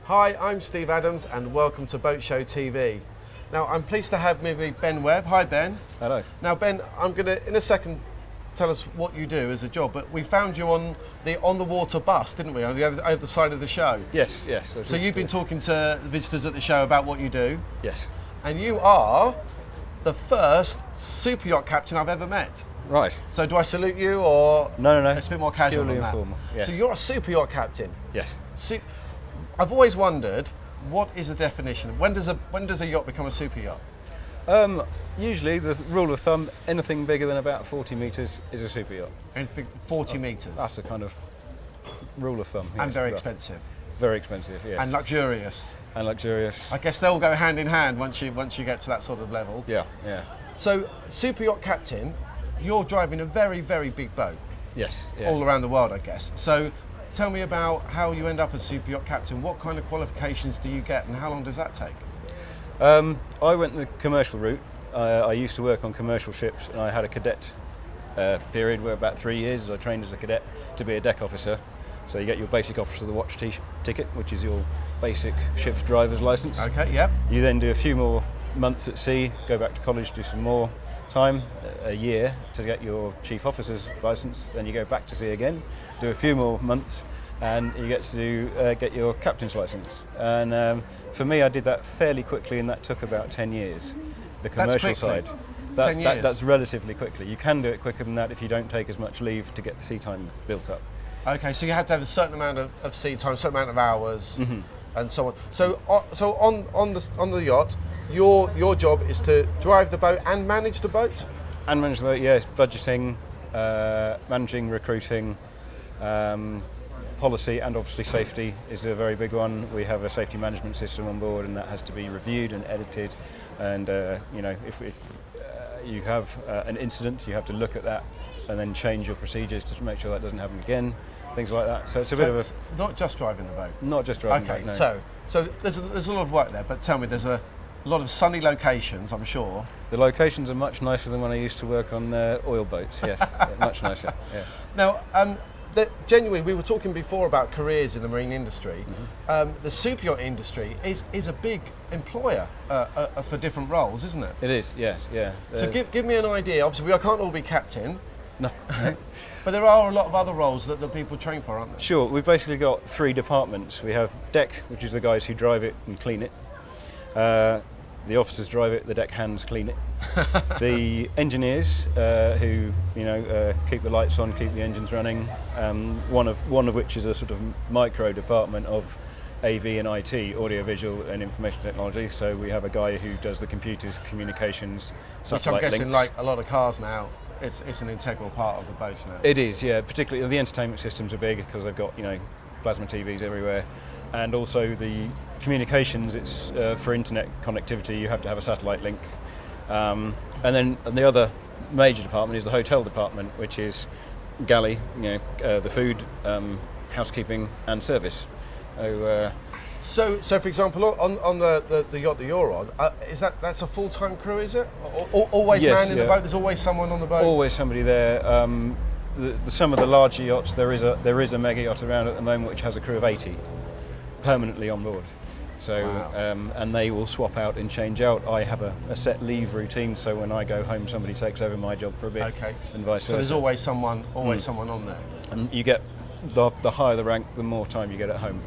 Hi, I'm Steve Adams and welcome to Boat Show TV. Now I'm pleased to have with me Ben Webb. Hi Ben. Hello. Now Ben, I'm going to in a second tell us what you do as a job, but we found you on the water bus, didn't we, on the other side of the show? Yes. So you've been talking to the visitors at the show about what you do. Yes. And you are the first Superyacht captain I've ever met. Right. So do I salute you or No. It's a bit more casual Purely than that. informal. Yes. So you're a Superyacht captain. Yes. I've always wondered, what is the definition? When does a yacht become a super yacht? Usually the rule of thumb, anything bigger than about 40 metres is a super yacht. Anything 40 metres. That's the kind of rule of thumb. And yes, very rough. expensive. Very expensive, yes. And luxurious. And luxurious. I guess they'll go hand in hand once you get to that sort of level. Yeah. So, super yacht captain, you're driving a very, very big boat. Yes. Yeah. All around the world, I guess. So, tell me about how you end up as super yacht captain. What kind of qualifications do you get, and how long does that take? I went the commercial route. I used to work on commercial ships, and I had a cadet period where about 3 years I trained as a cadet to be a deck officer. So you get your basic officer of the watch ticket, which is your basic ship's driver's license. Okay, yep. You then do a few more months at sea, go back to college, do some more time, a year, to get your chief officer's license. Then you go back to sea again, do a few more months, and you get to get your captain's license. And for me, I did that fairly quickly, and that took about 10 years. The commercial side. 10 years. That's relatively quickly. You can do it quicker than that if you don't take as much leave to get the sea time built up. Okay, so you have to have a certain amount of sea time, a certain amount of hours, and so on. So on the yacht, your job is to drive the boat and manage the boat? And manage the boat, yes. Budgeting, managing, recruiting, policy, and obviously safety is a very big one. We have a safety management system on board, and that has to be reviewed and edited. And if you have an incident, you have to look at that and then change your procedures to make sure that doesn't happen again. Things like that. So it's a bit of a... Not just driving the boat? Not just driving the boat, no. So there's a lot of work there, but tell me, there's a lot of sunny locations, I'm sure. The locations are much nicer than when I used to work on oil boats, yes. Much nicer, yeah. Now, genuinely, we were talking before about careers in the marine industry. The super yacht industry is a big employer for different roles, isn't it? It is, yes, yeah. So give me an idea. Obviously, I can't all be captain. No. But there are a lot of other roles that people train for, aren't there? Sure, we've basically got 3 departments. We have deck, which is the guys who drive it and clean it. The officers drive it, the deck hands clean it. The engineers who keep the lights on, keep the engines running. One of which is a sort of micro department of AV and IT, audiovisual and information technology. So we have a guy who does the computers, communications, which I'm guessing, links. Like a lot of cars now, it's an integral part of the boat now. It is, yeah. Particularly the entertainment systems are big because they've got plasma TVs everywhere, and also the communications. It's for internet connectivity. You have to have a satellite link, and the other major department is the hotel department, which is galley, the food, housekeeping, and service. So for example, on the yacht that you're on, that's a full-time crew, is it? Always yes, man in the boat. There's always someone on the boat. Always somebody there. Some of the larger yachts, there is a mega yacht around at the moment which has a crew of 80 permanently on board. So wow. And they will swap out and change out. I have a set leave routine, so when I go home, somebody takes over my job for a bit, okay. And vice versa. So there's always someone on there. And you get the higher the rank, the more time you get at home.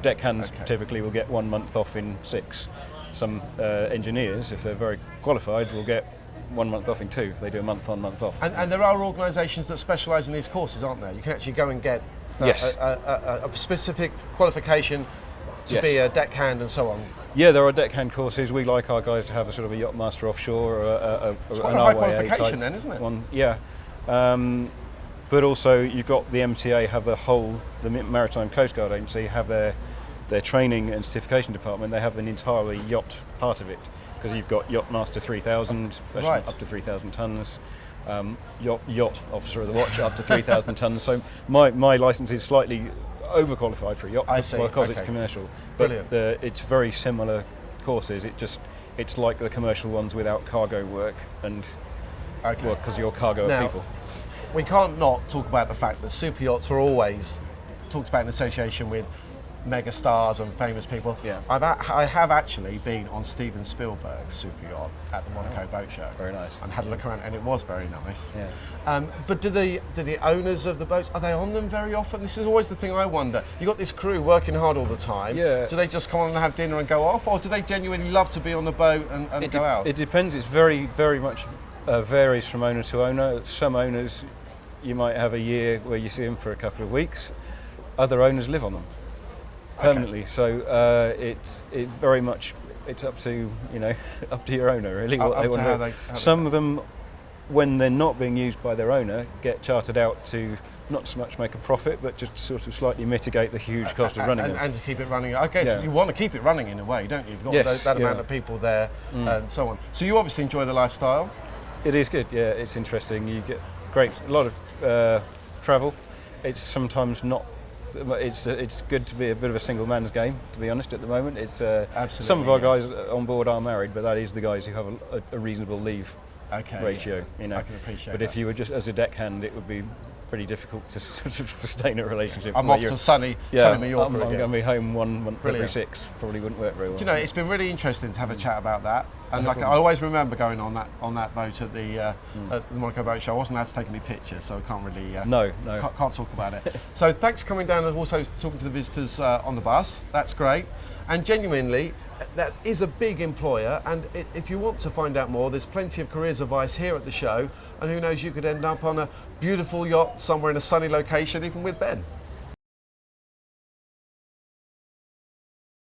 Deck hands typically will get 1 month off in 6. Some engineers, if they're very qualified, will get 1 month off in 2. They do a month on, month off. And there are organisations that specialise in these courses, aren't there? You can actually go and get a specific qualification to be a deckhand and so on. Yeah, there are deckhand courses. We like our guys to have a sort of a yacht master offshore or it's quite a high qualification then, isn't it? One, yeah. But also you've got the MTA have the Maritime Coast Guard Agency have their training and certification department. They have an entirely yacht part of it, because you've got Yacht Master 3000, up to 3,000 tonnes, yacht officer of the watch up to 3,000 tonnes. So my licence is slightly overqualified for a yacht because it's commercial. But it's very similar courses. It's like the commercial ones without cargo work and because you're cargo of people. We can't not talk about the fact that super yachts are always talked about in association with mega stars and famous people. Yeah. I have actually been on Steven Spielberg's super yacht at the Monaco Boat Show. Very nice. And had a look around, and it was very nice. Yeah. But do the owners of the boats, are they on them very often? This is always the thing I wonder. You got this crew working hard all the time. Yeah. Do they just come on and have dinner and go off, or do they genuinely love to be on the boat and go out? It depends. It's very, very much varies from owner to owner. Some owners, you might have a year where you see them for a couple of weeks. Other owners live on them permanently. Okay. So it's very much, it's up to up to your owner really. What they want to do. Some of them, when they're not being used by their owner, get chartered out to not so much make a profit, but just sort of slightly mitigate the huge cost of running it. And to keep it running. Okay, so you want to keep it running in a way, don't you? You've got that amount of people there and so on. So you obviously enjoy the lifestyle. It is good, yeah, it's interesting. You get a lot of travel. It's sometimes not, it's good to be a bit of a single man's game, to be honest, at the moment. It's some of our guys on board are married, but that is the guys who have a reasonable leave ratio. I can appreciate that. But if you were just as a deckhand, it would be pretty difficult to sort of sustain a relationship. I'm off to sunny Mallorca. I'm going to be home 1 month every 6. Probably wouldn't work very well. Do you know, it's been really interesting to have a chat about that. And I always remember going on that boat at the Monaco Boat Show. I wasn't allowed to take any pictures, so I can't really can't talk about it. So thanks for coming down and also talking to the visitors on the bus. That's great. And genuinely, that is a big employer, and if you want to find out more, there's plenty of careers advice here at the show, and who knows, you could end up on a beautiful yacht somewhere in a sunny location, even with Ben.